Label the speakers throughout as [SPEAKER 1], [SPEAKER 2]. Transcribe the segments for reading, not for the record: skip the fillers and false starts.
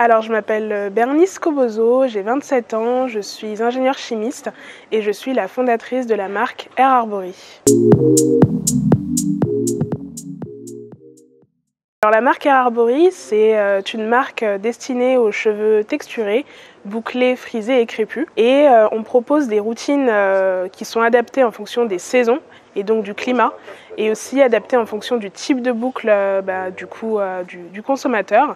[SPEAKER 1] Alors, je m'appelle Bernice Cobozo, j'ai 27 ans, je suis ingénieure chimiste et je suis la fondatrice de la marque Air Arbory. Alors, la marque Air Arbory, c'est une marque destinée aux cheveux texturés, bouclés, frisés et crépus. Et on propose des routines qui sont adaptées en fonction des saisons et donc du climat, et aussi adaptées en fonction du type de boucle du consommateur.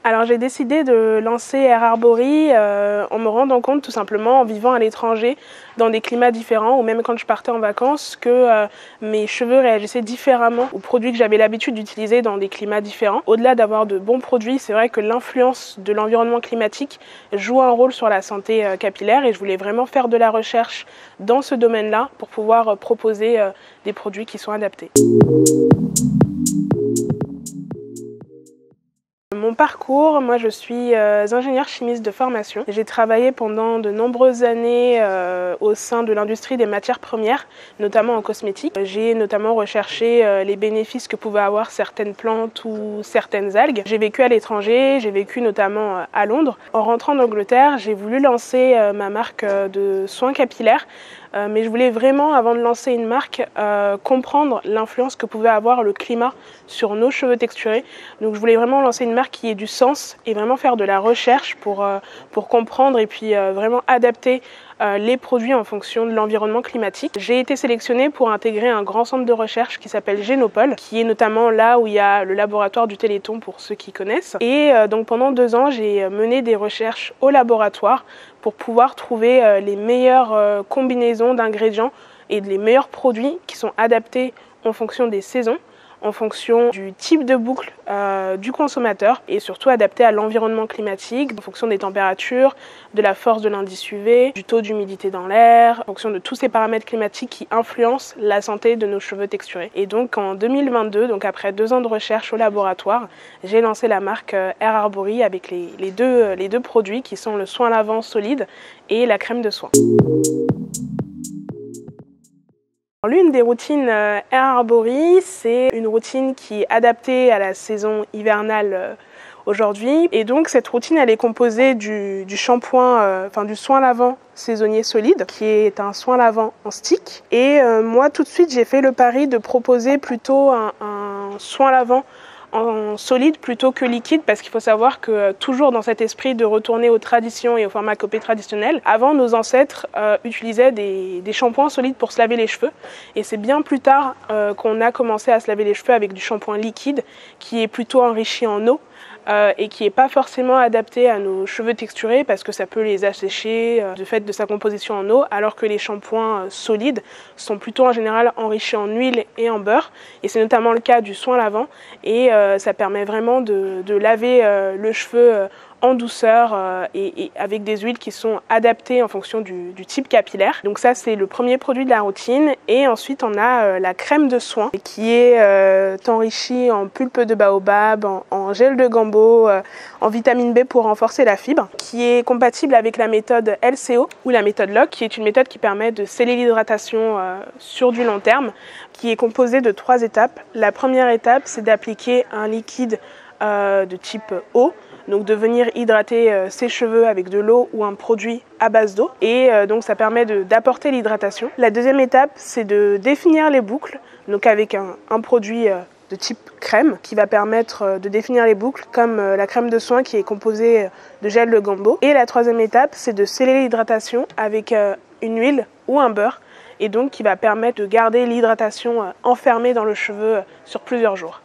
[SPEAKER 1] Alors j'ai décidé de lancer Air Arbory en me rendant compte tout simplement en vivant à l'étranger dans des climats différents ou même quand je partais en vacances que mes cheveux réagissaient différemment aux produits que j'avais l'habitude d'utiliser dans des climats différents. Au-delà d'avoir de bons produits, c'est vrai que l'influence de l'environnement climatique joue un rôle sur la santé capillaire et je voulais vraiment faire de la recherche dans ce domaine-là pour pouvoir proposer des produits qui sont adaptés. Mon parcours, moi je suis ingénieure chimiste de formation. J'ai travaillé pendant de nombreuses années au sein de l'industrie des matières premières, notamment en cosmétique. J'ai notamment recherché les bénéfices que pouvaient avoir certaines plantes ou certaines algues. J'ai vécu à l'étranger, j'ai vécu notamment à Londres. En rentrant d'Angleterre, j'ai voulu lancer ma marque de soins capillaires. Mais je voulais vraiment, avant de lancer une marque, comprendre l'influence que pouvait avoir le climat sur nos cheveux texturés. Donc je voulais vraiment lancer une marque qui ait du sens et vraiment faire de la recherche pour comprendre et puis vraiment adapter les produits en fonction de l'environnement climatique. J'ai été sélectionnée pour intégrer un grand centre de recherche qui s'appelle Génopole, qui est notamment là où il y a le laboratoire du Téléthon pour ceux qui connaissent. Et donc pendant 2 ans, j'ai mené des recherches au laboratoire pour pouvoir trouver les meilleures combinaisons d'ingrédients et les meilleurs produits qui sont adaptés en fonction des saisons, en fonction du type de boucle du consommateur et surtout adapté à l'environnement climatique, en fonction des températures, de la force de l'indice UV, du taux d'humidité dans l'air, en fonction de tous ces paramètres climatiques qui influencent la santé de nos cheveux texturés. Et donc en 2022, donc après 2 ans de recherche au laboratoire, j'ai lancé la marque Air Arbory avec les deux produits qui sont le soin lavant solide et la crème de soin. L'une des routines Air Arbory, c'est une routine qui est adaptée à la saison hivernale aujourd'hui. Et donc cette routine, elle est composée du shampoing, du soin lavant saisonnier solide, qui est un soin lavant en stick. Et moi, tout de suite, j'ai fait le pari de proposer plutôt un soin lavant en solide plutôt que liquide, parce qu'il faut savoir que toujours dans cet esprit de retourner aux traditions et aux pharmacopées traditionnelles, avant nos ancêtres utilisaient des shampoings solides pour se laver les cheveux, et c'est bien plus tard qu'on a commencé à se laver les cheveux avec du shampoing liquide qui est plutôt enrichi en eau et qui n'est pas forcément adapté à nos cheveux texturés parce que ça peut les assécher du fait de sa composition en eau, alors que les shampoings solides sont plutôt en général enrichis en huile et en beurre, et c'est notamment le cas du soin lavant, et ça permet vraiment de laver le cheveu en douceur et avec des huiles qui sont adaptées en fonction du type capillaire. Donc ça, c'est le premier produit de la routine. Et ensuite, on a la crème de soin qui est enrichie en pulpe de baobab, en gel de gambo, en vitamine B pour renforcer la fibre, qui est compatible avec la méthode LCO ou la méthode LOC, qui est une méthode qui permet de sceller l'hydratation sur du long terme, qui est composée de 3 étapes. La première étape, c'est d'appliquer un liquide de type eau, donc de venir hydrater ses cheveux avec de l'eau ou un produit à base d'eau, et donc ça permet d'apporter l'hydratation. La deuxième étape, c'est de définir les boucles, donc avec un produit de type crème qui va permettre de définir les boucles, comme la crème de soin qui est composée de gel de gambo. Et la troisième étape, c'est de sceller l'hydratation avec une huile ou un beurre, et donc qui va permettre de garder l'hydratation enfermée dans le cheveu sur plusieurs jours.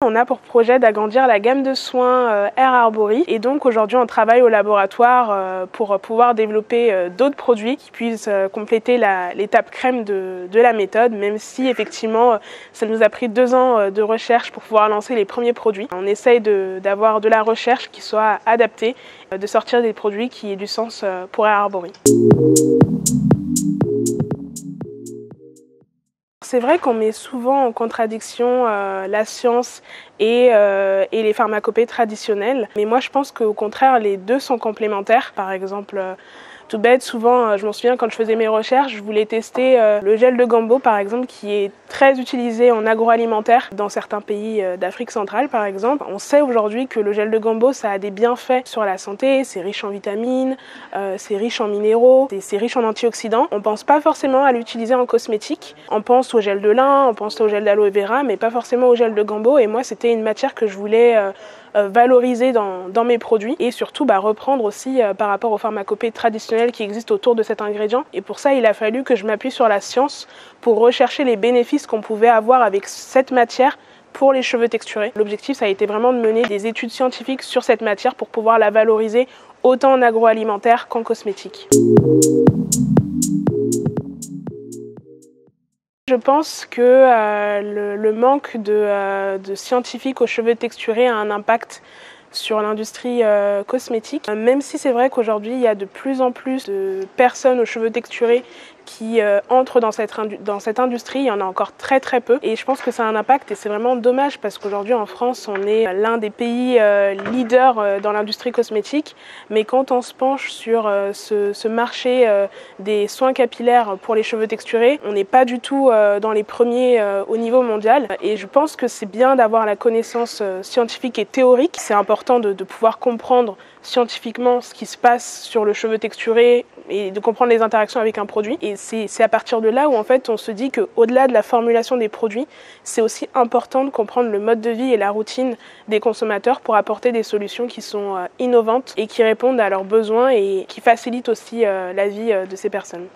[SPEAKER 1] On a pour projet d'agrandir la gamme de soins Air Arbory, et donc aujourd'hui on travaille au laboratoire pour pouvoir développer d'autres produits qui puissent compléter l'étape crème de la méthode, même si effectivement ça nous a pris 2 ans de recherche pour pouvoir lancer les premiers produits. On essaye d'avoir de la recherche qui soit adaptée, de sortir des produits qui aient du sens pour Air Arbory. C'est vrai qu'on met souvent en contradiction la science et les pharmacopées traditionnelles, mais moi je pense qu'au contraire les deux sont complémentaires. Par exemple, Tout bête, souvent, je m'en souviens quand je faisais mes recherches, je voulais tester le gel de gambo par exemple, qui est très utilisé en agroalimentaire dans certains pays d'Afrique centrale par exemple. On sait aujourd'hui que le gel de gambo, ça a des bienfaits sur la santé, c'est riche en vitamines, c'est riche en minéraux, c'est riche en antioxydants. On pense pas forcément à l'utiliser en cosmétique. On pense au gel de lin, on pense au gel d'aloe vera, mais pas forcément au gel de gambo. Et moi, c'était une matière que je voulais valoriser dans mes produits et surtout reprendre aussi par rapport aux pharmacopées traditionnelles qui existent autour de cet ingrédient. Et pour ça, il a fallu que je m'appuie sur la science pour rechercher les bénéfices qu'on pouvait avoir avec cette matière pour les cheveux texturés. L'objectif, ça a été vraiment de mener des études scientifiques sur cette matière pour pouvoir la valoriser autant en agroalimentaire qu'en cosmétique. Je pense que le manque de scientifiques aux cheveux texturés a un impact sur l'industrie cosmétique. Même si c'est vrai qu'aujourd'hui, il y a de plus en plus de personnes aux cheveux texturés qui entrent dans cette industrie, il y en a encore très très peu. Et je pense que ça a un impact et c'est vraiment dommage parce qu'aujourd'hui en France, on est l'un des pays leaders dans l'industrie cosmétique. Mais quand on se penche sur ce marché des soins capillaires pour les cheveux texturés, on n'est pas du tout dans les premiers au niveau mondial. Et je pense que c'est bien d'avoir la connaissance scientifique et théorique. C'est important de pouvoir comprendre scientifiquement ce qui se passe sur le cheveu texturé et de comprendre les interactions avec un produit. Et c'est à partir de là où en fait on se dit qu'au-delà de la formulation des produits, c'est aussi important de comprendre le mode de vie et la routine des consommateurs pour apporter des solutions qui sont innovantes et qui répondent à leurs besoins et qui facilitent aussi la vie de ces personnes.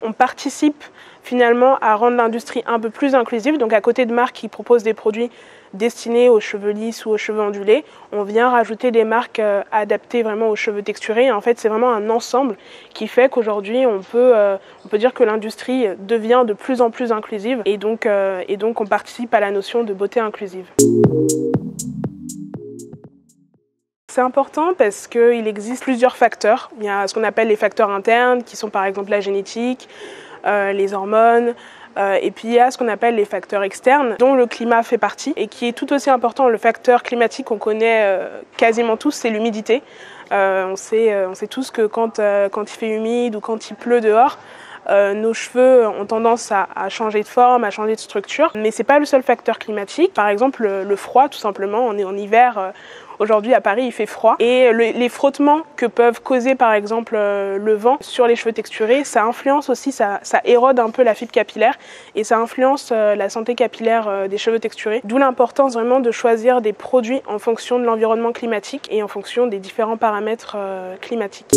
[SPEAKER 1] On participe finalement à rendre l'industrie un peu plus inclusive. Donc à côté de marques qui proposent des produits destinés aux cheveux lisses ou aux cheveux ondulés, on vient rajouter des marques adaptées vraiment aux cheveux texturés. Et en fait, c'est vraiment un ensemble qui fait qu'aujourd'hui, on peut dire que l'industrie devient de plus en plus inclusive et donc on participe à la notion de beauté inclusive. C'est important parce qu'il existe plusieurs facteurs. Il y a ce qu'on appelle les facteurs internes, qui sont par exemple la génétique, les hormones, et puis il y a ce qu'on appelle les facteurs externes, dont le climat fait partie, et qui est tout aussi important. Le facteur climatique qu'on connaît quasiment tous, c'est l'humidité. On sait tous que quand il fait humide ou quand il pleut dehors, nos cheveux ont tendance à changer de forme, à changer de structure, mais c'est pas le seul facteur climatique. Par exemple, le froid, tout simplement. On est en hiver. Aujourd'hui à Paris il fait froid et les frottements que peuvent causer par exemple le vent sur les cheveux texturés, ça influence aussi, ça érode un peu la fibre capillaire et ça influence la santé capillaire des cheveux texturés. D'où l'importance vraiment de choisir des produits en fonction de l'environnement climatique et en fonction des différents paramètres climatiques.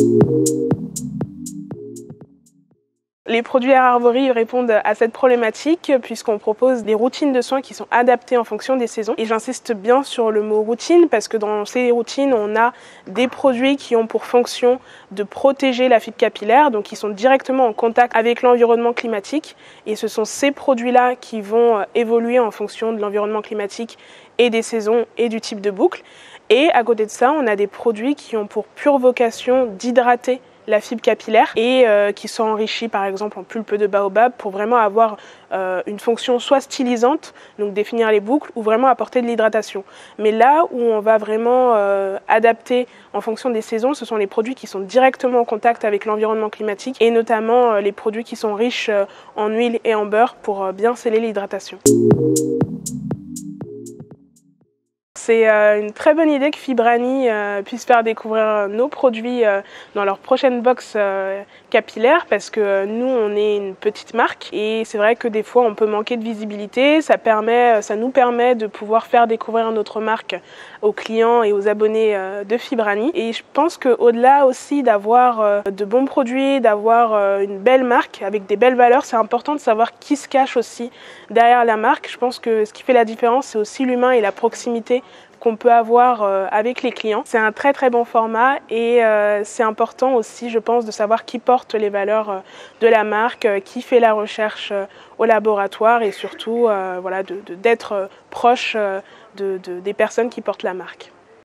[SPEAKER 1] Les produits Air Arbory répondent à cette problématique puisqu'on propose des routines de soins qui sont adaptées en fonction des saisons. Et j'insiste bien sur le mot routine parce que dans ces routines, on a des produits qui ont pour fonction de protéger la fibre capillaire, donc qui sont directement en contact avec l'environnement climatique. Et ce sont ces produits-là qui vont évoluer en fonction de l'environnement climatique et des saisons et du type de boucle. Et à côté de ça, on a des produits qui ont pour pure vocation d'hydrater la fibre capillaire et qui sont enrichis par exemple en pulpe de baobab pour vraiment avoir une fonction soit stylisante, donc définir les boucles, ou vraiment apporter de l'hydratation. Mais là où on va vraiment adapter en fonction des saisons, ce sont les produits qui sont directement en contact avec l'environnement climatique et notamment les produits qui sont riches en huile et en beurre pour bien sceller l'hydratation. C'est une très bonne idée que Fibrani puisse faire découvrir nos produits dans leur prochaine box capillaire parce que nous, on est une petite marque et c'est vrai que des fois, on peut manquer de visibilité. Ça nous permet de pouvoir faire découvrir notre marque aux clients et aux abonnés de Fibrani. Et je pense qu'au-delà aussi d'avoir de bons produits, d'avoir une belle marque avec des belles valeurs, c'est important de savoir qui se cache aussi derrière la marque. Je pense que ce qui fait la différence, c'est aussi l'humain et la proximité qu'on peut avoir avec les clients. C'est un très très bon format et c'est important aussi, je pense, de savoir qui porte les valeurs de la marque, qui fait la recherche au laboratoire et surtout d'être proche des personnes qui portent la marque.